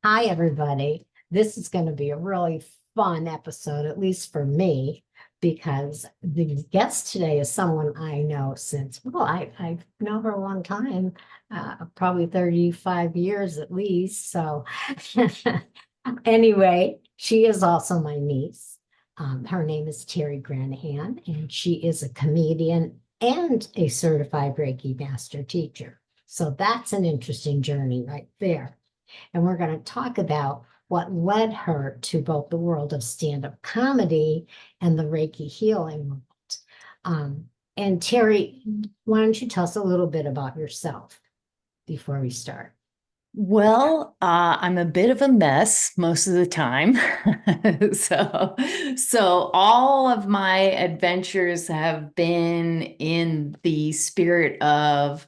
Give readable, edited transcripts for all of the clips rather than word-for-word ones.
Hi, everybody. This is going to be a really fun episode, at least for me, because the guest today is someone I know since, I've known her a long time, probably 35 years at least. So, anyway, she is also my niece. Her name is TeriGranahan, and she is a comedian and a certified Reiki Master teacher. So, that's an interesting journey right there. And we're going to talk about what led her to both the world of stand-up comedy and the Reiki healing world. And Terry, why don't you tell us a little bit about yourself before we start? I'm a bit of a mess most of the time. So all of my adventures have been in the spirit of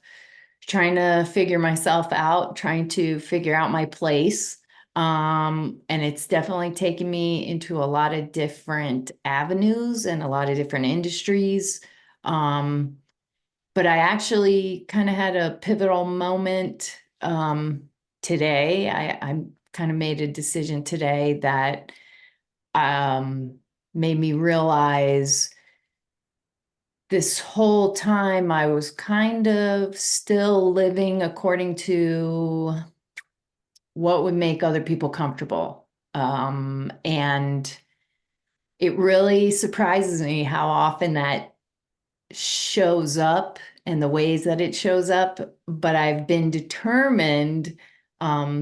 trying to figure myself out, trying to figure out my place. And it's definitely taken me into a lot of different avenues and a lot of different industries. Um, but I actually kind of had a pivotal moment today. I kind of made a decision today that um, made me realize this whole time I was kind of still living according to what would make other people comfortable. And it really surprises me how often that shows up and the ways that it shows up. But I've been determined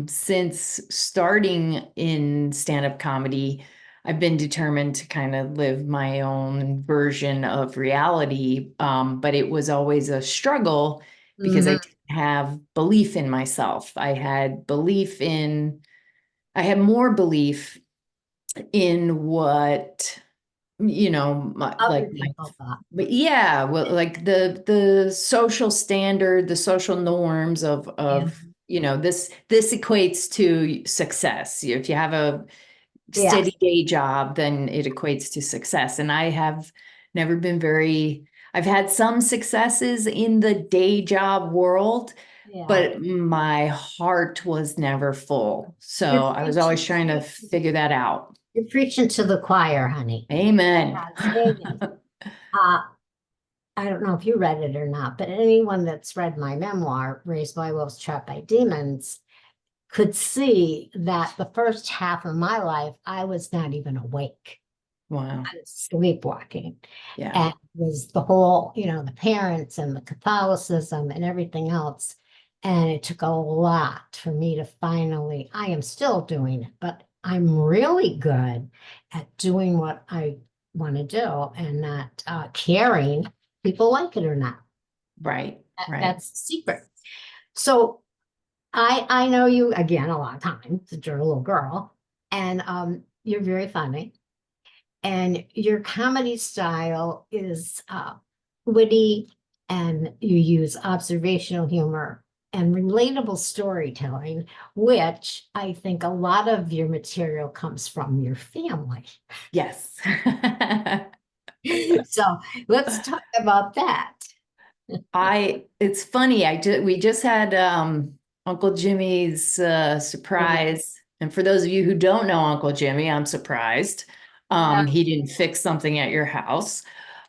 since starting in stand-up comedy, I've been determined to kind of live my own version of reality. But it was always a struggle because I Mhm. didn't have belief in myself. I had more belief in what Other like my, people thought. but yeah, well, like the social standard, the social norms of Yeah. this equates to success. If you have a Yes. steady day job, then it equates to success. And I have never been very, I've had some successes in the day job world, Yeah. but my heart was never full. You're So I was preaching, always trying to figure that out. you're preaching to the choir, honey. Amen. Amen. Uh, I don't know if you read it or not, but anyone that's read my memoir, Raised by Wolves, Trapped by Demons, could see that the first half of my life, I was not even awake. Wow. I was sleepwalking. Yeah. And it was the whole, the parents and the Catholicism and everything else. And it took a lot for me to finally, I am still doing it, but I'm really good at doing what I want to do and not caring people like it or not. Right. Right. That's the secret. So I know you again a lot of times since you're a little girl, and you're very funny, and your comedy style is witty, and you use observational humor and relatable storytelling, which I think a lot of your material comes from your family. Yes. So let's talk about that. It's funny. We just had Uncle Jimmy's surprise. And for those of you who don't know Uncle Jimmy, I'm surprised. Yeah. He didn't fix something at your house,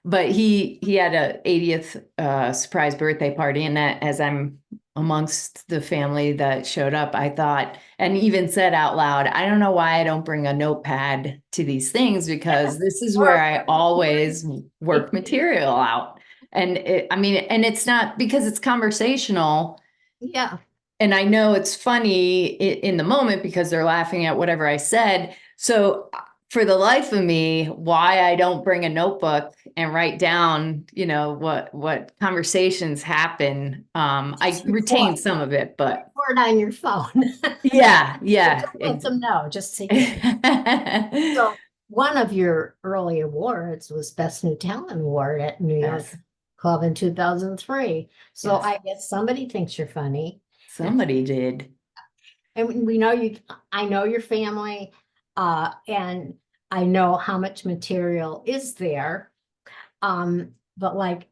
but he had a 80th surprise birthday party. And that, as I'm amongst the family that showed up, I thought, and even said out loud, I don't know why I don't bring a notepad to these things, because this is where Or, I always work material out. I mean, and it's not because it's conversational. yeah. And I know it's funny in the moment because they're laughing at whatever I said. So for the life of me, why I don't bring a notebook and write down, what conversations happen. I Just retain some of it, but record on your phone. yeah, But yeah. don't let them know, just so you. So one of your early awards was Best New Talent Award at New York Yes, Club in 2003. So yes. I guess somebody thinks you're funny. Somebody did. And we know you, I know your family, and I know how much material is there. But like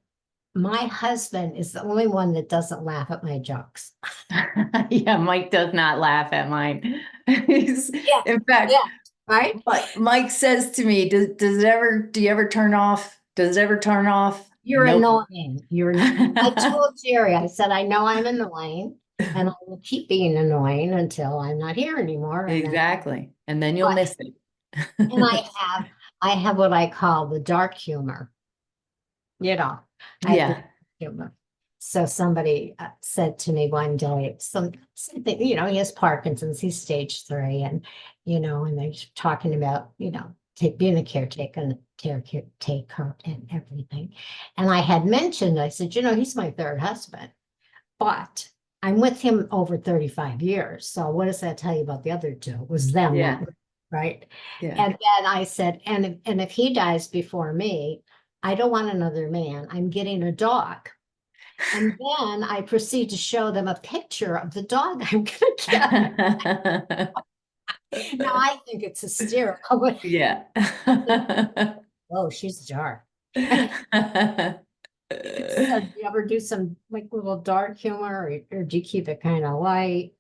my husband is the only one that doesn't laugh at my jokes. Yeah, Mike does not laugh at mine. Yeah, In fact, yeah, right? Mike says to me, does it ever, do you ever turn off? Does it ever turn off? You're Nope. annoying. I told Jerry, I said, I know I'm annoying and I will keep being annoying until I'm not here anymore. And then, Exactly. And then you'll but, miss and it. I have what I call the dark humor, you know, I have the Yeah. dark humor. So somebody said to me one day, something, he has Parkinson's, he's stage 3, and, and they're talking about, being a caretaker and everything. And I had mentioned, I said, he's my third husband, but I'm with him over 35 years. So what does that tell you about the other two? It was them, Yeah. not me, right? Yeah. And then I said, and if he dies before me, I don't want another man. I'm getting a dog. And then I proceed to show them a picture of the dog I'm gonna get. Now I think it's hysterical, but Yeah. I think, oh, she's dark. So do you ever do some like little dark humor, or do you keep it kind of light?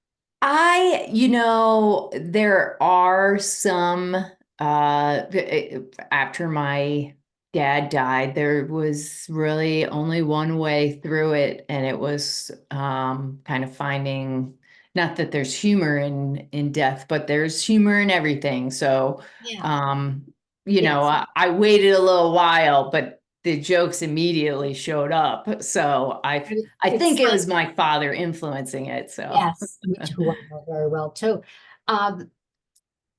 There are some after my dad died, there was really only one way through it, and it was kind of finding, not that there's humor in death, but there's humor in everything. So Yeah. um, Yes. I waited a little while, but the jokes immediately showed up. So I It's think it like, was my father influencing it. So yes, who I know very well too. Um,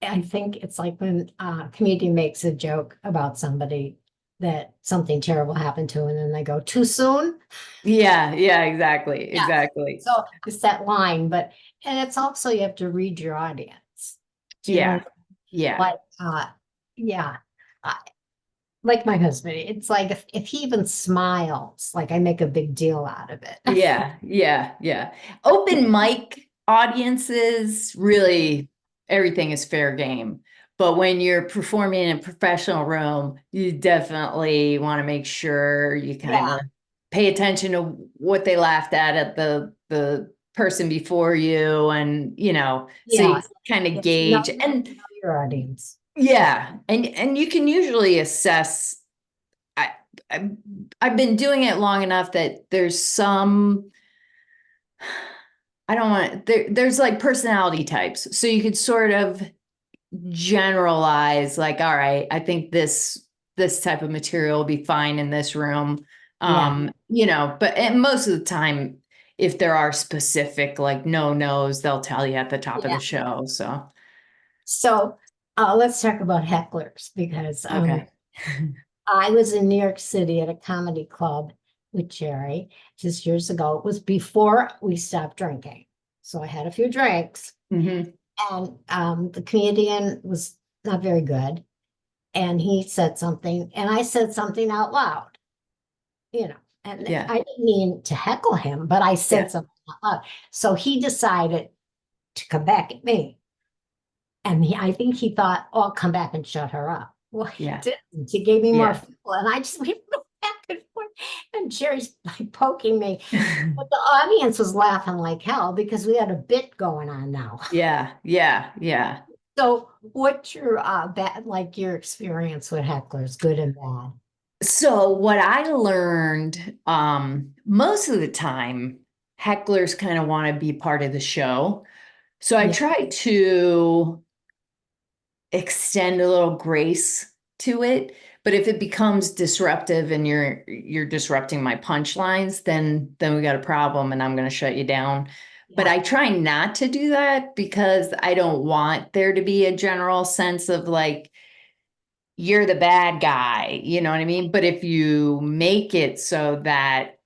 I think it's like when a comedian makes a joke about somebody that something terrible happened to, and then they go too soon. yeah, yeah, exactly, Yes. exactly. So it's that line, and it's also you have to read your audience. Do you know? Yeah, yeah, Like, yeah, uh, like my husband. It's like if he even smiles, like I make a big deal out of it. yeah, yeah, yeah. Open mic audiences, really, everything is fair game. But when you're performing in a professional room, you definitely want to make sure you kind Yeah, of pay attention to what they laughed at the person before you, and so you yeah. kind of Yes, know, gauge. And know your audience. yeah, and you can usually assess. I, I I've been doing it long enough that there's some. I don't want there's like personality types, so you could sort of generalize, like, all right, I think this type of material will be fine in this room. Yeah, But and most of the time, if there are specific like no nos, they'll tell you at the top of yeah. the show. So So let's talk about hecklers because okay. I was in New York City at a comedy club with Jerry just years ago. It was before we stopped drinking. So I had a few drinks, Hmm. and the comedian was not very good. And he said something, and I said something out loud, and Yeah, I didn't mean to heckle him, but I said yeah, something out loud. So he decided to come back at me. And I think he thought, oh, I'll come back and shut her up. Well, he yeah, didn't. He gave me more yeah. fuel, and I just went back and forth. And Jerry's like poking me. But the audience was laughing like hell because we had a bit going on now. Yeah, yeah, yeah. So what's your your experience with hecklers, good and bad? So what I learned, most of the time, hecklers kind of want to be part of the show. So I Yeah, try to extend a little grace to it. But if it becomes disruptive and you're disrupting my punchlines, then we got a problem and I'm going to shut you down. But yeah, I try not to do that because I don't want there to be a general sense of like, you're the bad guy, you know what I mean? But if you make it so that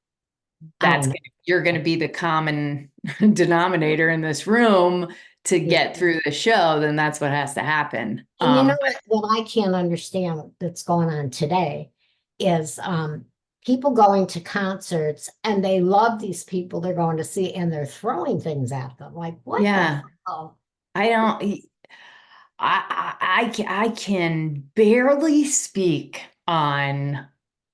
I know. you're going to be the common denominator in this room to Yeah. get through the show, then that's what has to happen. And you know what I can't understand that's going on today is people going to concerts and they love these people they're going to see and they're throwing things at them. Like, what the Yeah, hell? I don't. I can barely speak on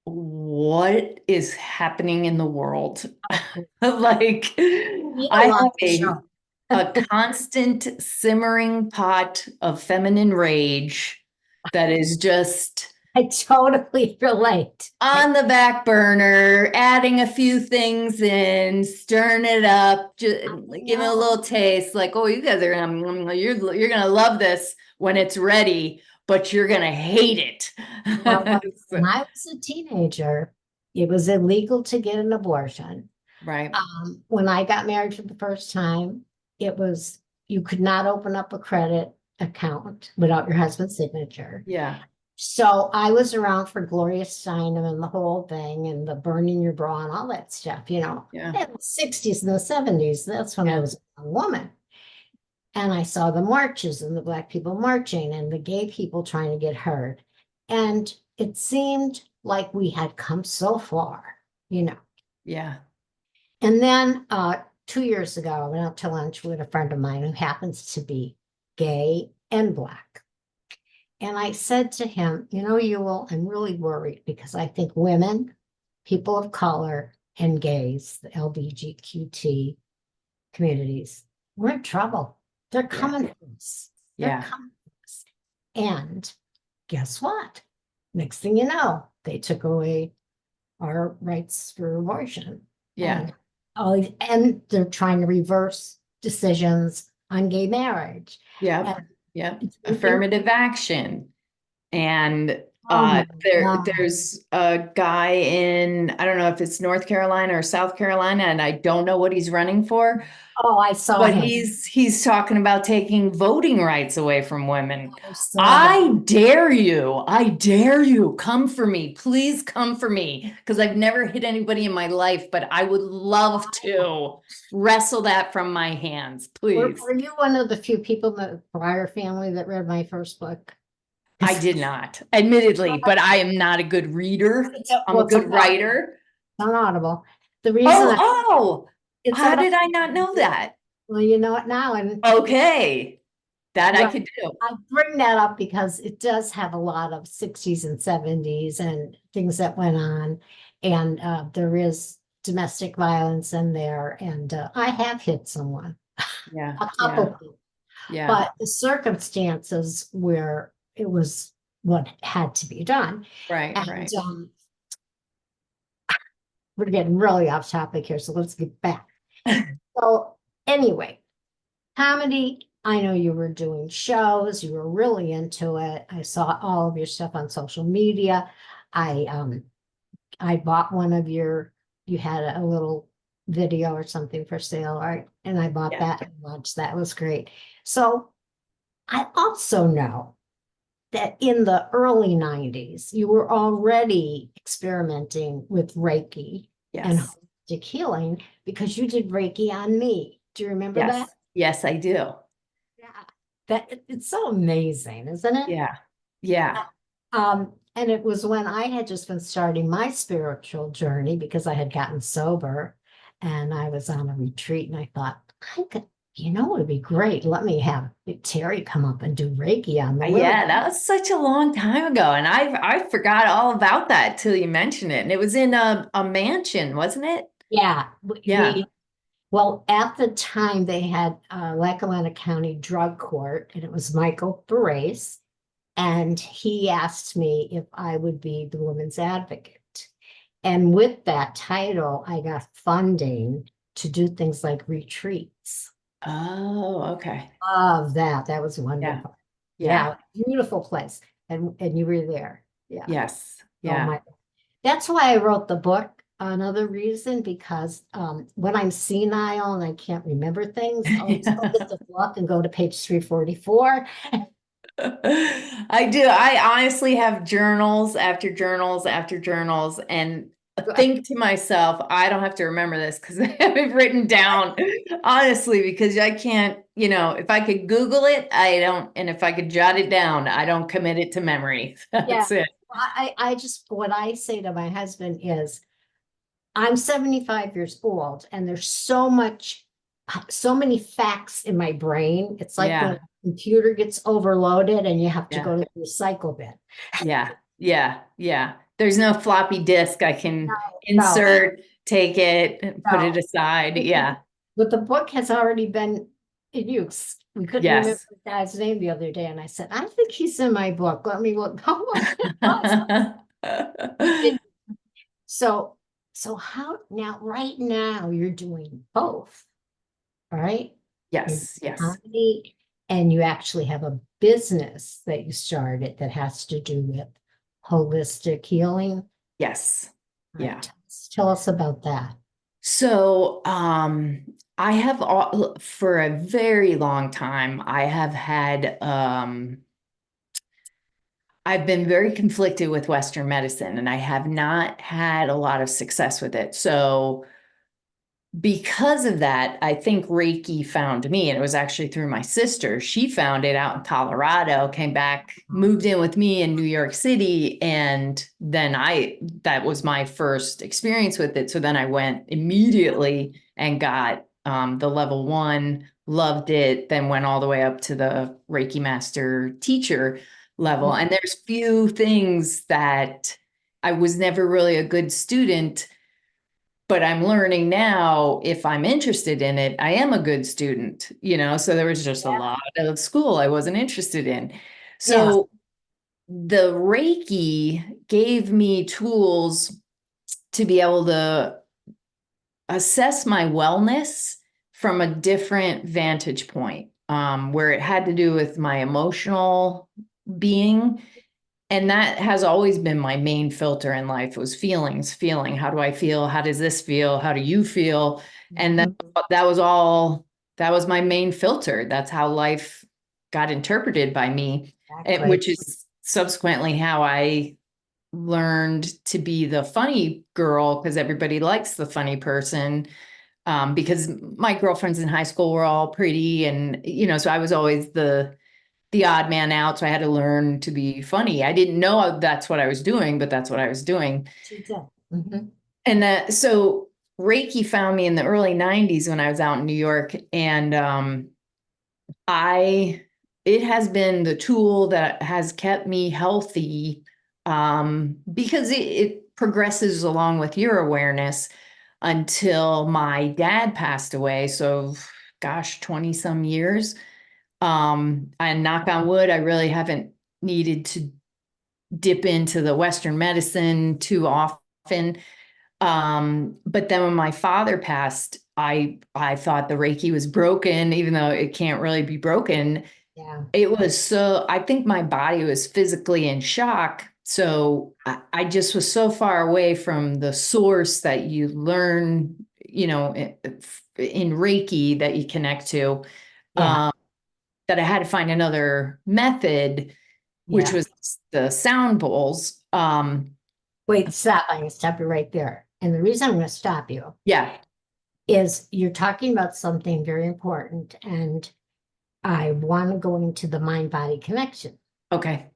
what is happening in the world. Like, You I don't have watch the a show. a constant simmering pot of feminine rage that is just I totally relate. on the back burner, adding a few things in, stirring it up, just give it a little taste. Like, oh, you guys are you're gonna love this when it's ready, but you're gonna hate it. Well, So- when I was a teenager, it was illegal to get an abortion. right. When I got married for the first time, it was, you could not open up a credit account without your husband's signature. Yeah. So I was around for Gloria Steinem and the whole thing and the burning your bra and all that stuff, Yeah. in the 60s and the 70s. That's when I Yeah. was a woman. And I saw the marches and the Black people marching and the gay people trying to get heard. And it seemed like we had come so far. Yeah. And then 2 years ago, I went out to lunch with a friend of mine who happens to be gay and Black. And I said to him, Ewell, I'm really worried because I think women, people of color, and gays, the LGBTQ communities, we're in trouble. They're coming for us. They're Yeah. coming for us. And guess what? Next thing you know, they took away our rights for abortion. Yeah. And they're trying to reverse decisions on gay marriage. Yeah. And Yeah. it's- Affirmative action. And Oh my God. there's a guy in, I don't know if it's North Carolina or South Carolina, and I don't know what he's running for, Oh, I saw but him. he's talking about taking voting rights away from women. I saw that. I dare you, come for me, please come for me, because I've never hit anybody in my life, but I would love to wrestle that from my hands, please. Were you one of the few people in the Breyer family that read my first book? I did not, admittedly, but I am not a good reader. I'm a good writer. Unaudible. The reason it's How out of- did I not know that? Well, you know it now, and Okay, that I Right. could do. I bring that up because it does have a lot of 60s and 70s and things that went on, and there is domestic violence in there, and I have hit someone, Yeah, a couple people, yeah, but the circumstances where it was what had to be done. right, And right. we're getting really off topic here, so let's get back. So anyway, comedy, I know you were doing shows, you were really into it. I saw all of your stuff on social media. I bought one of you had a little video or something for sale, right? And I bought Yeah. that and watched that. It was great. So I also know that in the early 90s, you were already experimenting with Reiki and Yes, holistic healing because you did Reiki on me. Do you remember that? yes, yes, I do. Yeah. It's so amazing, isn't it? Yeah, yeah, And it was when I had just been starting my spiritual journey because I had gotten sober and I was on a retreat and I thought, it would be great. Let me have Terry come up and do Reiki on the women. yeah. That was such a long time ago, and I forgot all about that till you mentioned it. And it was in a mansion, wasn't it? Yeah. Yeah. Well, at the time they had Lackawanna County Drug Court, and it was Michael Barres, and he asked me if I would be the woman's advocate. And with that title, I got funding to do things like retreats. Oh, okay. Of that. That was wonderful. Yeah. Yeah, beautiful place. And you were there. Yeah. Yes. Oh Yeah. my, that's why I wrote the book. Another reason, because when I'm senile and I can't remember things, I'll just look at the book and go to page 344. I do. I honestly have journals after journals after journals and think to myself, I don't have to remember this because I have it written down, honestly, because I can't, if I could Google it, I don't, and if I could jot it down, I don't commit it to memory. That's it. What I say to my husband is, I'm 75 years old and there's so many facts in my brain. It's like when a computer gets overloaded and you have to go to the recycle bin. Yeah. There's no floppy disk I can insert, take it, and put it aside. Yeah. But the book has already been we couldn't remember Yes. the guy's name the other day, and I said, I think he's in my book. Let me look. How much it was. He did. So, so how now, right now, you're doing both, right? You're doing Yes, yes, comedy, and you actually have a business that you started that has to do with holistic healing. yes. All right, Yeah. tell us about that. So, I have for a very long time, I have had, I've been very conflicted with Western medicine and I have not had a lot of success with it. So, because of that, I think Reiki found me, and it was actually through my sister. She found it out in Colorado, came back, moved in with me in New York City, and then that was my first experience with it. So then I went immediately and got the level 1, loved it, then went all the way up to the Reiki Master teacher level. And there's few things that I was never really a good student, but I'm learning now, if I'm interested in it, I am a good student, so there was just a Yeah. lot of school I wasn't interested in. Yeah. So the Reiki gave me tools to be able to assess my wellness from a different vantage point, where it had to do with my emotional being. And that has always been my main filter in life, was feeling. How do I feel? How does this feel? How do you feel? And Mhm. that was all, that was my main filter. That's how life got interpreted by me, Exactly. which is subsequently how I learned to be the funny girl, because everybody likes the funny person. Because my girlfriends in high school were all pretty, and so I was always the odd man out. So I had to learn to be funny. I didn't know that's what I was doing, but that's what I was doing. She did. Mhm. And so Reiki found me in the early 90s when I was out in New York. And I, it has been the tool that has kept me healthy, because it progresses along with your awareness until my dad passed away. So, gosh, 20 some years. And knock on wood, I really haven't needed to dip into the Western medicine too often. But then when my father passed, I thought the Reiki was broken, even though it can't really be broken. Yeah. It was so, I think my body was physically in shock. So I just was so far away from the source that you learn, in Reiki, that you connect to. Yeah. That I had to find another method, which Yeah. was the sound bowls. Wait, stop. I'm going to stop you right there. And the reason I'm going to stop you Yeah. is you're talking about something very important. And I want to go into the mind-body connection Okay.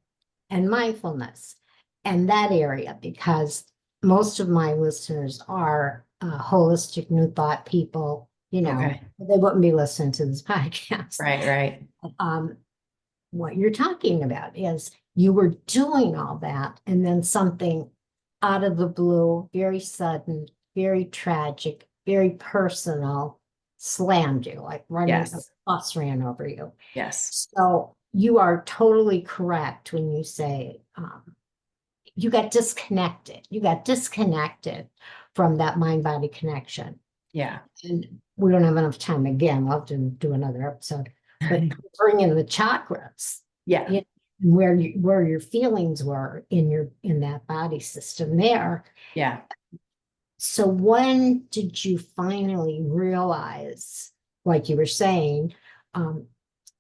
and mindfulness and that area, because most of my listeners are holistic new thought people, Okay. they wouldn't be listening to this podcast. Right. Right. Um, what you're talking about is you were doing all that, and then something out of the blue, very sudden, very tragic, very personal, slammed you, like a Yes. bus ran over you. Yes. So you are totally correct when you say you got disconnected. You got disconnected from that mind-body connection. Yeah. And we don't have enough time again. We'll have to do another episode. But bring in the chakras, Yeah. you where your feelings were in that body system there. Yeah. So when did you finally realize, like you were saying,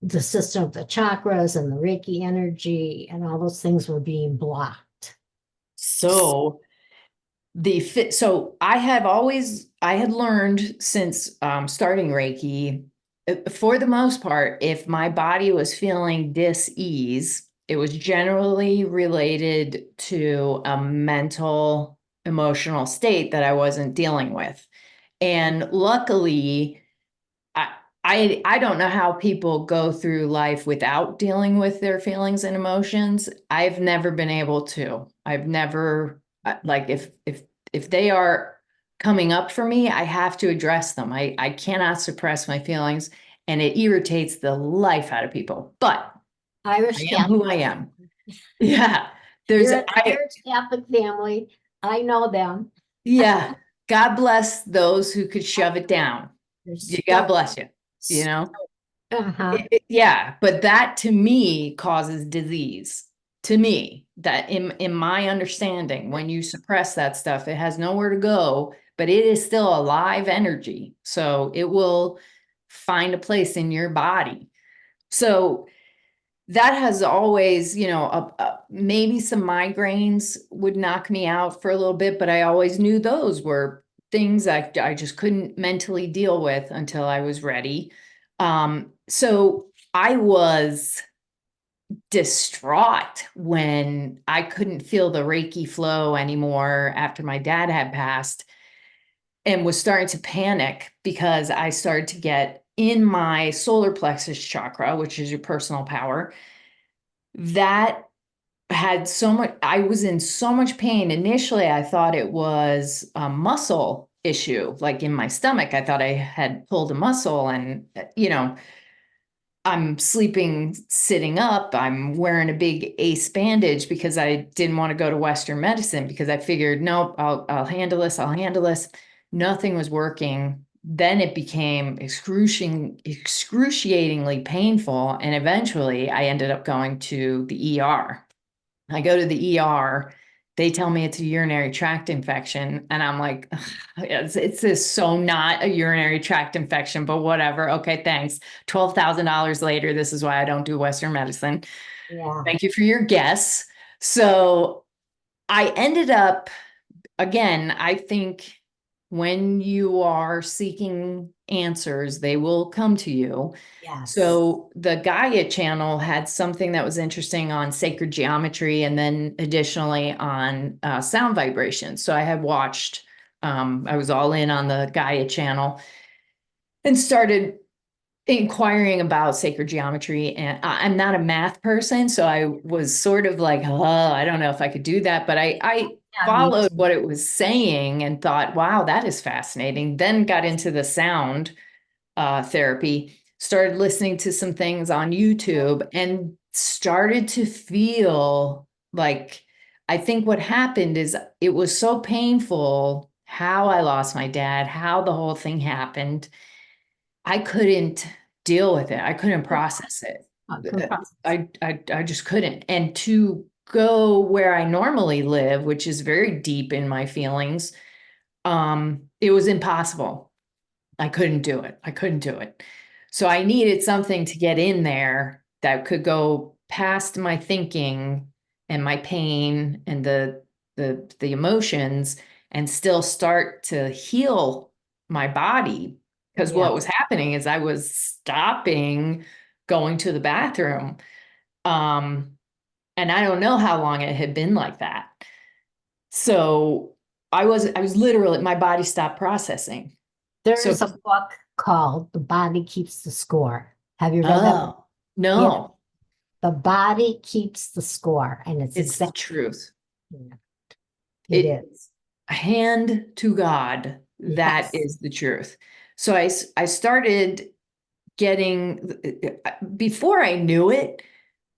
the system of the chakras and the Reiki energy and all those things were being blocked? So so I had learned since starting Reiki, for the most part, if my body was feeling dis-ease, it was generally related to a mental, emotional state that I wasn't dealing with. And luckily, I, I don't know how people go through life without dealing with their feelings and emotions. I've never been able to. I've never, like, if they are coming up for me, I have to address them. I cannot suppress my feelings. and it irritates the life out of people. But Irish I am who I Catholic. am. Yeah. There's You're an Irish Catholic family. I know them. yeah. God bless those who could shove it down. They're God stuck. bless you. You know? Uh-huh. Yeah, but that to me causes disease. To me, that in my understanding, when you suppress that stuff, it has nowhere to go, but it is still a live energy. So it will find a place in your body. So that has always, maybe some migraines would knock me out for a little bit, but I always knew those were things I just couldn't mentally deal with until I was ready. So I was distraught when I couldn't feel the Reiki flow anymore after my dad had passed, and was starting to panic because I started to get in my solar plexus chakra, which is your personal power. That had so much, I was in so much pain. Initially, I thought it was a muscle issue, like in my stomach. I thought I had pulled a muscle, and, I'm sleeping sitting up. I'm wearing a big ace bandage because I didn't want to go to Western medicine, because I figured, nope, I'll handle this. I'll handle this. Nothing was working. Then it became excruciatingly painful. And eventually I ended up going to the ER. I go to the ER. They tell me it's a urinary tract infection. And I'm like, "Ugh, it's just so not a urinary tract infection, but whatever. Okay, thanks. $12,000 later, this is why I don't do Western medicine. Yeah. Thank you for your guess." So I ended up, again, I think when you are seeking answers, they will come to you. Yes. So the Gaia channel had something that was interesting on sacred geometry, and then additionally on sound vibrations. So I had watched, I was all in on the Gaia channel and started inquiring about sacred geometry. And I'm not a math person, so I was sort of like, oh, I don't know if I could do that. But I Yeah, me followed too. what it was saying and thought, wow, that is fascinating. Then got into the sound therapy, started listening to some things on YouTube, and started to feel like, I think what happened is it was so painful how I lost my dad, how the whole thing happened. I couldn't deal with it. I couldn't process it. I just couldn't. And to go where I normally live, which is very deep in my feelings, it was impossible. I couldn't do it. I couldn't do it. So I needed something to get in there that could go past my thinking and my pain and the emotions, and still start to heal my body. Because Yeah. what was happening is I was stopping going to the bathroom. Um, and I don't know how long it had been like that. So I was literally, my body stopped processing. So There's a book called The Body Keeps the Score. Have you read that book? oh, Yeah. no, The Body Keeps the Score. And it's it's the exactly, truth. it It is. hand to God, that Yes. is the truth. So I started getting, before I knew it,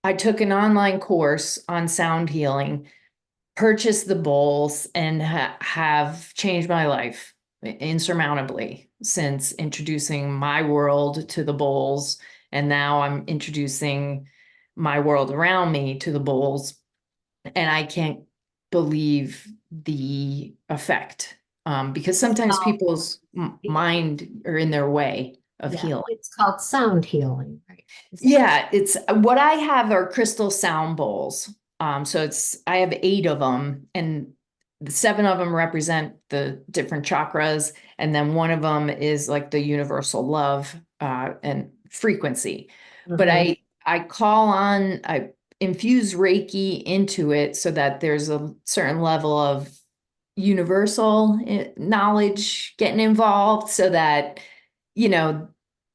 I took an online course on sound healing, purchased the bowls, and have changed my life insurmountably since introducing my world to the bowls. And now I'm introducing my world around me to the bowls. And I can't believe the effect, because sometimes So, people's mind are in their way of yeah, healing. it's called sound healing, right? Yeah, it's what I have are crystal sound bowls. So I have 8 of them, and the 7 of them represent the different chakras, and then one of them is like the universal love and frequency. But Mhm. I infuse Reiki into it so that there's a certain level of universal knowledge getting involved, so that, you know,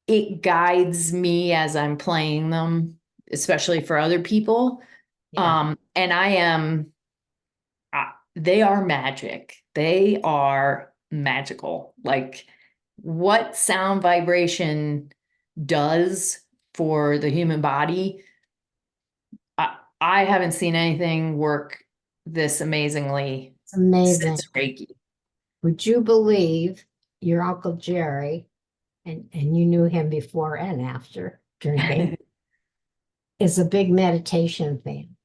it guides me as I'm playing them, especially for other people. Yeah. And they are magic. They are magical. Like, what sound vibration does for the human body, I haven't seen anything work this amazingly It's amazing. since Reiki. Would you believe your Uncle Jerry, and you knew him before and after drinking, is a big meditation fan,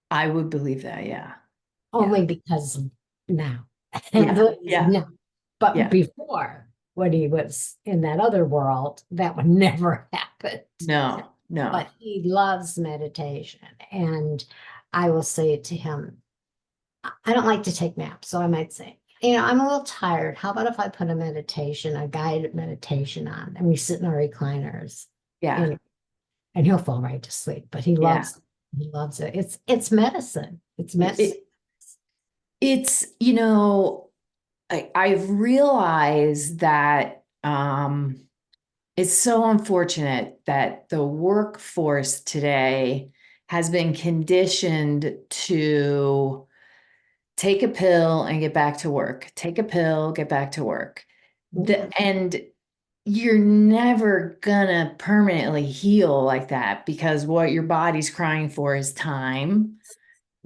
I would believe that. Yeah. Yeah. only because now. Yeah. Yeah. No. But Yeah. before, when he was in that other world, that would never happen. No, no. But he loves meditation. And I will say to him, I don't like to take naps. So I might say, I'm a little tired. How about if I put a guided meditation on, and we sit in our recliners, Yeah. and he'll fall right to sleep. But Yeah. he loves it. It's medicine. It's medicine. It, it's, I've realized that it's so unfortunate that the workforce today has been conditioned to take a pill and get back to work, take a pill, get back to work. Mhm. And you're never gonna permanently heal like that, because what your body's crying for is time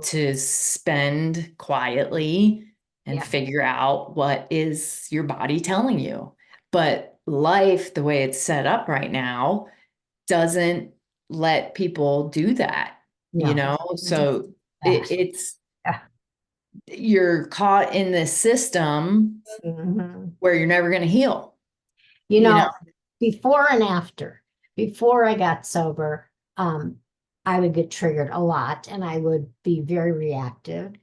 to spend quietly and Yeah. figure out what is your body telling you. But life, the way it's set up right now, doesn't let people do that, No. So Ah, it's yeah. you're caught in this system Mhm. where you're never going to heal, You you know? know, before and after, before I got sober, um, I would get triggered a lot and I would be very reactive.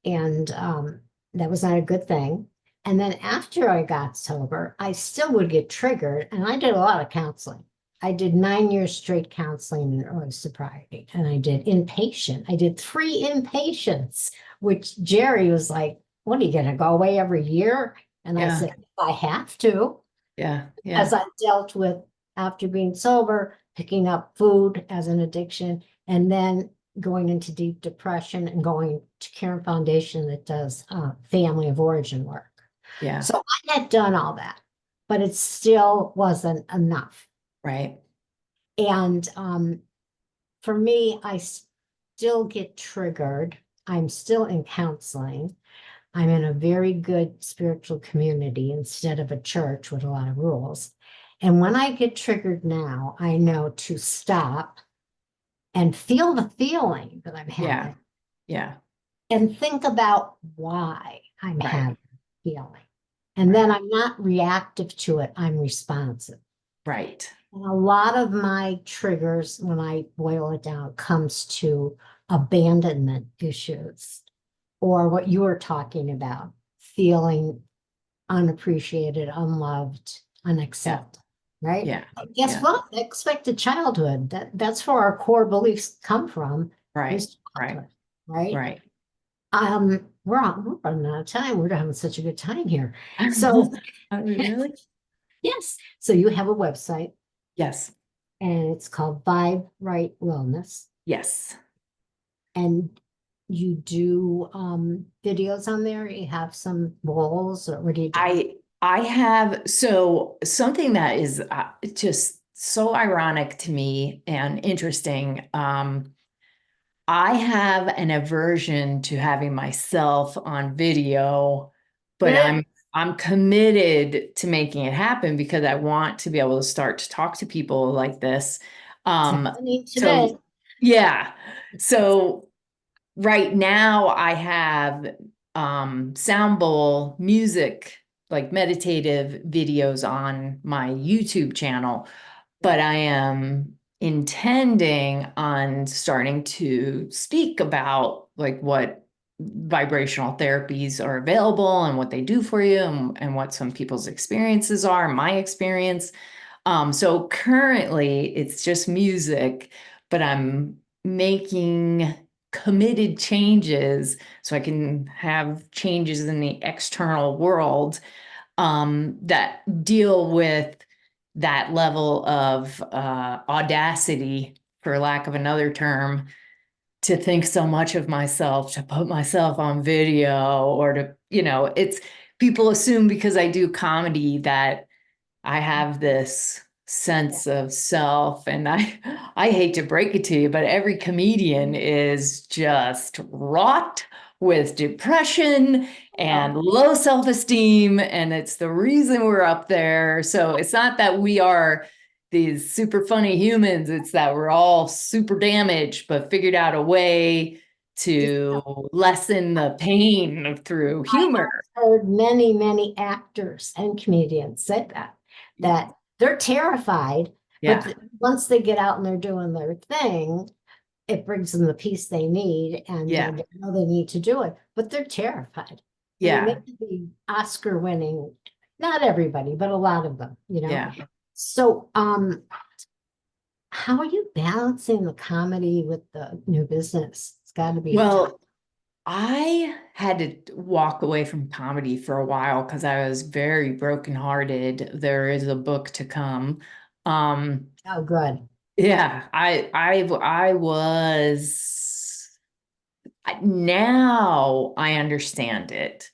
And that was not a good thing. And then after I got sober, I still would get triggered. And I did a lot of counseling. I did 9 years straight counseling in early sobriety. And I did inpatient. I did 3 inpatients, which Jerry was like, what are you going to go away every year? And I Yeah, said, I have to, yeah, as yeah, I dealt with, after being sober, picking up food as an addiction, and then going into deep depression and going to Care Foundation that does family of origin work. yeah, So I had done all that, but it still wasn't enough. right. And for me, I still get triggered. I'm still in counseling. I'm in a very good spiritual community instead of a church with a lot of rules. And when I get triggered now, I know to stop and feel the feeling that I'm Yeah, having yeah, and think about why I'm right, having the feeling. And then right, I'm not reactive to it, I'm responsive. right. And a lot of my triggers, when I boil it down, comes to abandonment issues or what you were talking about, feeling unappreciated, unloved, Yeah, unaccepted, right? yeah, And guess yeah, what? Expected childhood. That's where our core beliefs come from, right, is right, childhood, right? right. We're running out of time. We're having such a good time here. So Are we really? yes. So you have a website Yes, and it's called Vibe Right Wellness. yes. And you do videos on there. You have some roles, or what do you do? I have, so something that is just so ironic to me and interesting. I have an aversion to having myself on video, but Eh, I'm committed to making it happen because I want to be able to start to talk to people like this. It's Um, happening today. so yeah. So right now I have sound bowl music, like meditative videos on my YouTube channel, but I am intending on starting to speak about like what vibrational therapies are available and what they do for you, and what some people's experiences are, my experience. So currently it's just music, but I'm making committed changes so I can have changes in the external world that deal with that level of audacity, for lack of another term, to think so much of myself, to put myself on video, or to, it's people assume because I do comedy that I have this sense of self. And I hate to break it to you, but every comedian is just wrought with depression and low self-esteem. And it's the reason we're up there. So it's not that we are these super funny humans, it's that we're all super damaged, but figured out a way to lessen the pain through humor. Heard many, many actors and comedians say that they're terrified, Yeah. but once they get out and they're doing their thing, it brings them the peace they need, and Yeah. they know they need to do it, but they're terrified. I mean, Yeah. they could be Oscar winning, not everybody, but a lot of them, Yeah. So, how are you balancing the comedy with the new business? It's got to be a tough. Well, I had to walk away from comedy for a while because I was very brokenhearted. There is a book to come. Oh, good. Yeah, I was now I understand it,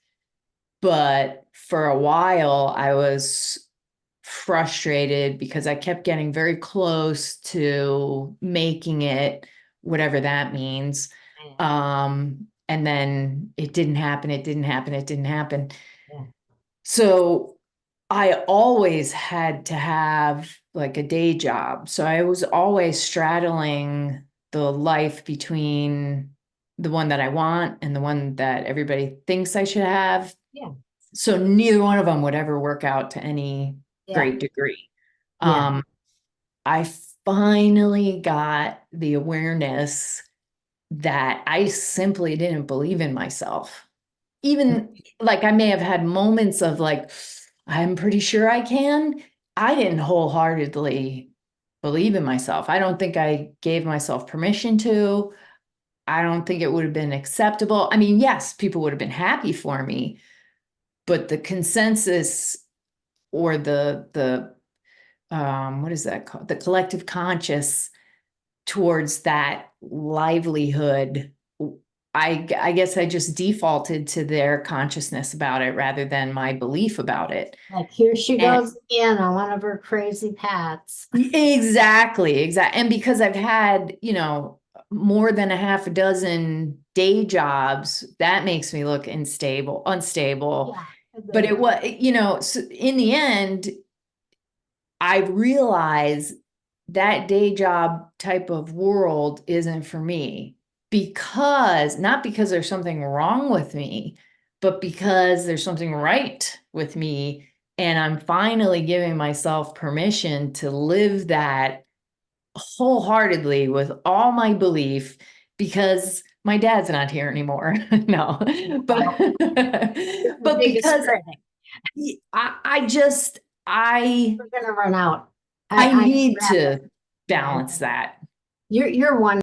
but for a while I was frustrated because I kept getting very close to making it, whatever that means. And then it didn't happen, it didn't happen, it didn't happen. Yeah. So I always had to have like a day job. So I was always straddling the life between the one that I want and the one that everybody thinks I should have. Yeah. So neither one of them would ever work out to any Yeah. great degree. Yeah. I finally got the awareness that I simply didn't believe in myself. Even like I may have had moments of like, I'm pretty sure I can. I didn't wholeheartedly believe in myself. I don't think I gave myself permission to. I don't think it would have been acceptable. I mean, yes, people would have been happy for me, but the consensus or the what is that called? The collective conscious towards that livelihood. I guess I just defaulted to their consciousness about it rather than my belief about it. Like, here she And goes again on one of her crazy paths. exactly. And because I've had, more than a half a dozen day jobs, that makes me look unstable. Yeah, But it agreed. was, so in the end, I realize that day job type of world isn't for me not because there's something wrong with me, but because there's something right with me. And I'm finally giving myself permission to live that wholeheartedly with all my belief because my dad's not here anymore. No, but, Well, the but biggest because critic. I just, I We're gonna run out. I I need wrap it. to Yeah, balance that. you're one